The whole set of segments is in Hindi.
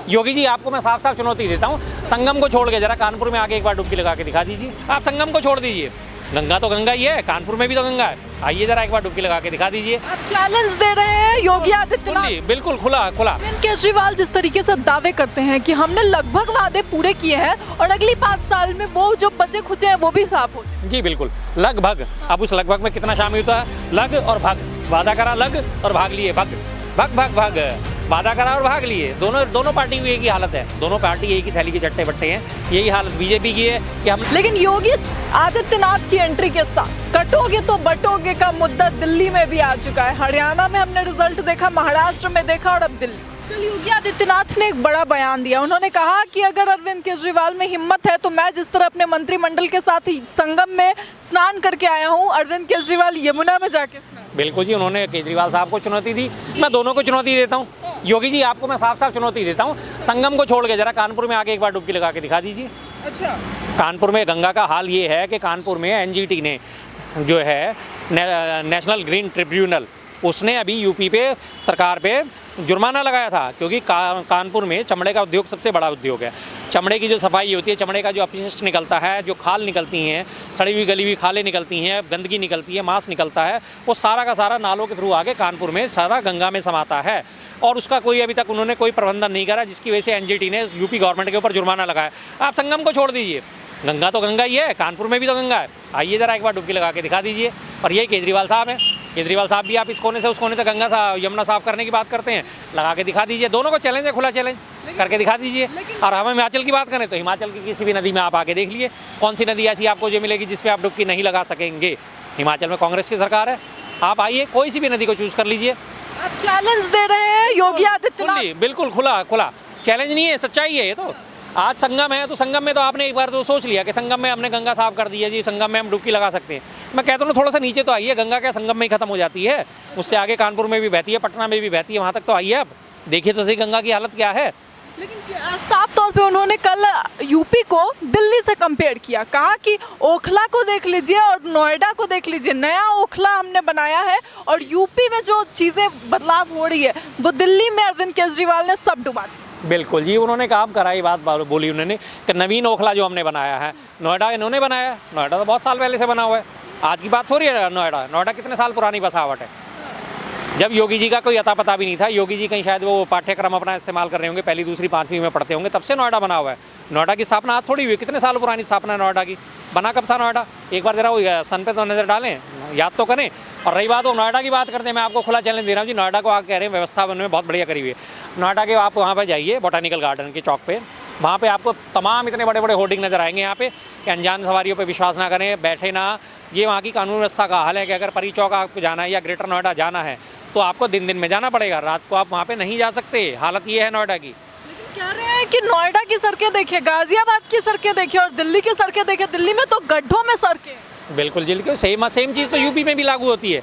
योगी जी आपको मैं साफ साफ चुनौती देता हूँ, संगम को छोड़ के जरा कानपुर में आके एक बार डुबकी लगा के दिखा दीजिए। आप संगम को छोड़ दीजिए, गंगा तो गंगा ही है, कानपुर में भी तो गंगा है, आइए जरा एक बार डुबकी लगा के दिखा दीजिए। आप चैलेंज दे रहे हैं योगी आदित्यनाथ? बिल्कुल खुला। अरविंद केजरीवाल जिस तरीके से दावे करते हैं कि हमने लगभग वादे पूरे किए हैं और अगली 5 साल में वो जो बचे खुचे हैं वो भी साफ हो जाए। जी बिल्कुल, लगभग। अब उस लगभग में कितना शामिल होता है? लग और भग, वादा करा लग और भाग लिए भग, भग भग भग, वादा करा और भाग लिए। दोनों पार्टी की एक ही हालत है, दोनों पार्टी एक ही थैली के चट्टे बट्टे हैं। यही हालत बीजेपी की है कि हम। लेकिन योगी आदित्यनाथ की एंट्री के साथ कटोगे तो बटोगे का मुद्दा दिल्ली में भी आ चुका है। हरियाणा में हमने रिजल्ट देखा, महाराष्ट्र में देखा और अब दिल्ली। कल योगी आदित्यनाथ ने एक बड़ा बयान दिया। उन्होंने कहा कि अगर अरविंद केजरीवाल में हिम्मत है तो मैं जिस तरह अपने मंत्रिमंडल के साथ ही संगम में स्नान करके आया हूँ, अरविंद केजरीवाल यमुना में जाके स्नान। बिल्कुल जी, उन्होंने केजरीवाल साहब को चुनौती दी, मैं दोनों को चुनौती देता हूँ। योगी जी आपको मैं साफ साफ चुनौती देता हूँ, संगम को छोड़ के जरा कानपुर में आके एक बार डुबकी लगा के दिखा दीजिए। अच्छा, कानपुर में गंगा का हाल ये है कि कानपुर में एनजीटी ने जो है नेशनल ग्रीन ट्रिब्यूनल, उसने अभी यूपी पे सरकार पे जुर्माना लगाया था, क्योंकि कानपुर में चमड़े का उद्योग सबसे बड़ा उद्योग है। चमड़े की जो सफाई होती है, चमड़े का जो अपशिष्ट निकलता है, जो खाल निकलती हैं, सड़ी हुई गली हुई खालें निकलती हैं, गंदगी निकलती है, मांस निकलता है, वो सारा का सारा नालों के थ्रू आके कानपुर में सारा गंगा में समाता है और उसका कोई अभी तक उन्होंने कोई प्रबंधन नहीं करा, जिसकी वजह से एनजीटी ने यूपी गवर्नमेंट के ऊपर जुर्माना लगाया। आप संगम को छोड़ दीजिए, गंगा तो गंगा ही है, कानपुर में भी तो गंगा है, आइए जरा एक बार डुबकी लगा के दिखा दीजिए। और यही केजरीवाल साहब हैं, केजरीवाल साहब भी आप इस कोने से उस कोने तक गंगा यमुना साफ करने की बात करते हैं, लगा के दिखा दीजिए। दोनों को चैलेंज है, खुला चैलेंज करके दिखा दीजिए। और हम हिमाचल की बात करें तो हिमाचल की किसी भी नदी में आप आके देख लिए, कौन सी नदी ऐसी आपको जो मिलेगी जिस पे आप डुबकी नहीं लगा सकेंगे। हिमाचल में कांग्रेस की सरकार है, आप आइए कोई सी भी नदी को चूज कर लीजिए। आप चैलेंज दे रहे हैं योगी आदित्यनाथ? बिल्कुल खुला चैलेंज नहीं है, सच्चाई है ये तो। आज संगम है तो संगम में तो आपने एक बार तो सोच लिया कि संगम में हमने गंगा साफ कर दी है जी, संगम में हम डुबकी लगा सकते हैं। मैं कहता हूँ थोड़ा सा नीचे तो आइए, गंगा क्या संगम में ही खत्म हो जाती है, उससे आगे कानपुर में भी बहती है, पटना में भी बहती है, वहाँ तक तो आइए आप देखिए तो सही गंगा की हालत क्या है। लेकिन साफ तौर पे उन्होंने कल यूपी को दिल्ली से कंपेयर किया, कहा कि ओखला को देख लीजिए और नोएडा को देख लीजिए, नया ओखला हमने बनाया है और यूपी में जो चीज़ें बदलाव हो रही है वो दिल्ली में अरविंद केजरीवाल ने सब डुबा दी। बिल्कुल जी, उन्होंने काम करा, ये बात बोली उन्होंने कि नवीन ओखला जो हमने बनाया है, नोएडा इन्होंने बनाया है। नोएडा तो बहुत साल पहले से बना हुआ है, आज की बात थोड़ी है। नोएडा कितने साल पुरानी बसावट है, जब योगी जी का कोई अता पता भी नहीं था। योगी जी कहीं शायद वो पाठ्यक्रम अपना इस्तेमाल कर रहे होंगे, पहली दूसरी पाँचवीं में पढ़ते होंगे, तब से नोएडा बना हुआ है। नोएडा की स्थापना आज थोड़ी हुई, कितने साल पुरानी स्थापना है नोएडा की, बना कब था नोएडा? एक बार जरा वो सन पे तो नज़र डालें, याद तो करें। और रही बात वो नोएडा की बात करते हैं, मैं आपको खुला चैलेंज दे रहा हूँ जी, नोएडा को आप कह रहे हैं व्यवस्था बनने में बहुत बढ़िया करी हुई है। नोएडा के आप वहाँ पर जाइए, बोटानिकल गार्डन के चौक पे, वहाँ पे आपको तमाम इतने बड़े बड़े होर्डिंग नज़र आएंगे यहाँ पे कि अनजान सवारियों पे विश्वास ना करें, बैठे ना। ये वहाँ की कानून व्यवस्था का हाल है कि अगर परी चौक आपको जाना है या ग्रेटर नोएडा जाना है तो आपको दिन में जाना पड़ेगा, रात को आप वहाँ पे नहीं जा सकते। हालत ये है नोएडा की। लेकिन कह रहे हैं कि नोएडा की सड़कें देखिए, गाजियाबाद की सड़कें देखिए और दिल्ली की सड़कें देखिए, दिल्ली में तो गड्ढों में सड़कें। बिल्कुल जी, सेम चीज़ तो यूपी में भी लागू होती है।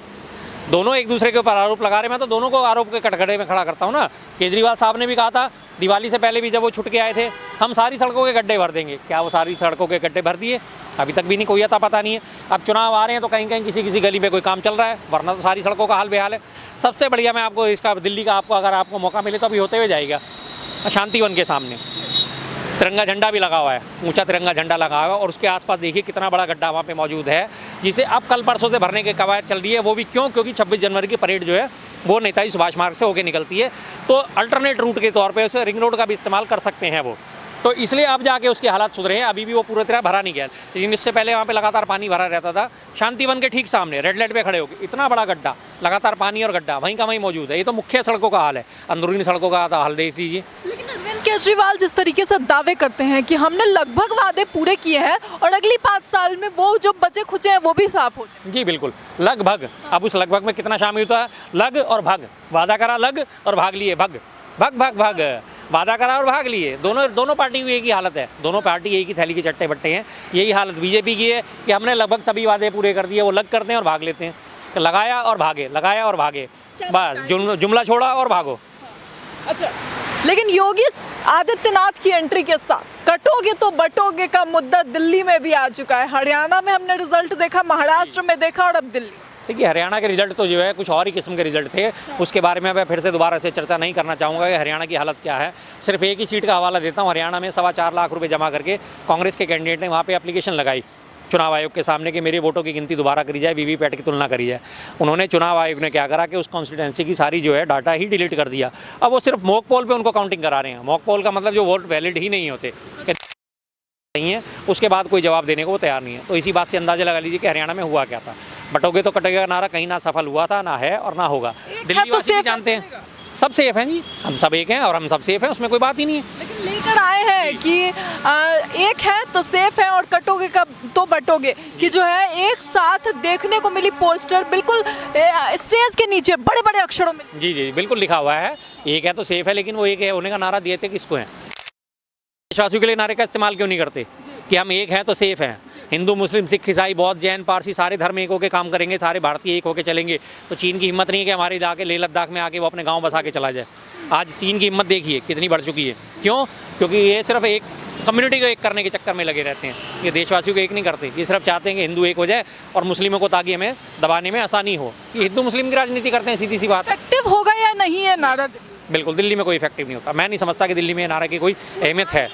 दोनों एक दूसरे के ऊपर आरोप लगा रहे हैं, मैं तो दोनों को आरोप के कटघरे में खड़ा करता हूँ ना। केजरीवाल साहब ने भी कहा था दिवाली से पहले भी, जब वो छुट के आए थे, हम सारी सड़कों के गड्ढे भर देंगे। क्या वो सारी सड़कों के गड्ढे भर दिए? अभी तक भी नहीं, कोई अता पता नहीं है। अब चुनाव आ रहे हैं तो कहीं कहीं किसी गली में कोई काम चल रहा है, वरना तो सारी सड़कों का हाल बेहाल है। सबसे बढ़िया मैं आपको इसका दिल्ली का अगर आपको मौका मिले तो अभी होते हुए जाएगा, शांतिवन के सामने तिरंगा झंडा भी लगा हुआ है, ऊंचा तिरंगा झंडा लगा हुआ है और उसके आसपास देखिए कितना बड़ा गड्ढा वहाँ पे मौजूद है, जिसे अब कल परसों से भरने की कवायद चल रही है। वो भी क्यों? क्योंकि 26 जनवरी की परेड जो है वो नेताजी सुभाष मार्ग से होकर निकलती है, तो अल्टरनेट रूट के तौर पे उसे रिंग रोड का भी इस्तेमाल कर सकते हैं वो। तो इसलिए अब जाके उसके हालात सुधरे हैं, अभी भी वो पूरी तरह भरा नहीं गया, लेकिन इससे पहले वहाँ पे लगातार पानी भरा रहता था। शांतिवन के ठीक सामने रेड लाइट पे खड़े होकर इतना बड़ा गड्ढा, लगातार पानी और गड्ढा वहीं का वहीं मौजूद है। ये तो मुख्य सड़कों का हाल है, अंदरूनी सड़कों का हाल देख लीजिए। लेकिन अरविंद केजरीवाल जिस तरीके से दावे करते हैं कि हमने लगभग वादे पूरे किए हैं और अगली 5 साल में वो जो बचे खुचे हैं वो भी साफ हो जाए। जी बिल्कुल, लगभग। अब उस लगभग में कितना शामिल होता है? लग और भग, वादा करा लग और भाग लिए भग, भग भग भग, वादा करा और भाग लिए। दोनों पार्टी की एक ही हालत है, दोनों पार्टी एक ही थैली के चट्टे बट्टे हैं। यही हालत बीजेपी की है कि हमने लगभग सभी वादे पूरे कर दिए, वो लग करते हैं और भाग लेते हैं, लगाया और भागे, लगाया और भागे, बस जुमला छोड़ा और भागो। अच्छा, लेकिन योगी आदित्यनाथ की एंट्री के साथ कटोगे तो बटोगे का मुद्दा दिल्ली में भी आ चुका है। हरियाणा में हमने रिजल्ट देखा, महाराष्ट्र में देखा और अब दिल्ली। देखिए हरियाणा के रिजल्ट तो जो है कुछ और ही किस्म के रिजल्ट थे, उसके बारे में मैं फिर से दोबारा से चर्चा नहीं करना चाहूँगा कि हरियाणा की हालत क्या है। सिर्फ एक ही सीट का हवाला देता हूँ, हरियाणा में 4.25 लाख रुपए जमा करके कांग्रेस के कैंडिडेट ने वहाँ पे एप्लीकेशन लगाई चुनाव आयोग के सामने कि मेरे वोटों की गिनती दोबारा करी जाए, वीवीपैट की तुलना करी जाए। उन्होंने चुनाव आयोग ने क्या करा कि उस कॉन्स्टिट्यूंसी की सारी जो है डाटा ही डिलीट कर दिया। अब वो सिर्फ मॉक पोल पे उनको काउंटिंग करा रहे हैं। मॉक पोल का मतलब जो वोट वैलिड ही नहीं होते नहीं है, उसके बाद कोई जवाब देने को वो तैयार नहीं है। तो इसी बात से अंदाजा लगा लीजिए कि हरियाणा में हुआ क्या था। बटोगे तो कटेगा का नारा कहीं ना सफल हुआ था, ना है और ना होगा। दिल्ली वासी भी जानते हैं, सब सेफ हैं जी, हम सब एक हैं और हम सब सेफ हैं, उसमें कोई बात ही नहीं है। लेकिन लेकर आए हैं कि एक है तो सेफ है और कटोगे का तो बटोगे, कि जो है एक साथ देखने को मिली पोस्टर बिल्कुल स्टेज के नीचे बड़े बड़े अक्षरों में। जी जी बिल्कुल लिखा हुआ है, एक है तो सेफ है, लेकिन वो एक है होने का नारा दिए थे किसको है? देशवासियों के लिए नारे का इस्तेमाल क्यों नहीं करते कि हम एक हैं तो सेफ हैं? हिंदू मुस्लिम सिख ईसाई बौद्ध जैन पारसी सारे धर्म एक होकर काम करेंगे, सारे भारतीय एक होकर चलेंगे। तो चीन की हिम्मत नहीं है कि हमारे जाके लेह लद्दाख में आके वो अपने गांव बसा के चला जाए। आज चीन की हिम्मत देखिए कितनी बढ़ चुकी है। क्यों? क्योंकि ये सिर्फ एक कम्युनिटी को एक करने के चक्कर में लगे रहते हैं। ये देशवासियों को एक नहीं करते, ये सिर्फ चाहते हैं कि हिंदू एक हो जाए और मुस्लिमों को ताकि हमें दबाने में आसानी हो। ये हिंदू मुस्लिम की राजनीति करते हैं, सीधी सी बात है। इफेक्टिव होगा या नहीं है नारा? बिल्कुल दिल्ली में कोई इफेक्टिव नहीं होता। मैं नहीं समझता कि दिल्ली में नारा की कोई अहमियत है।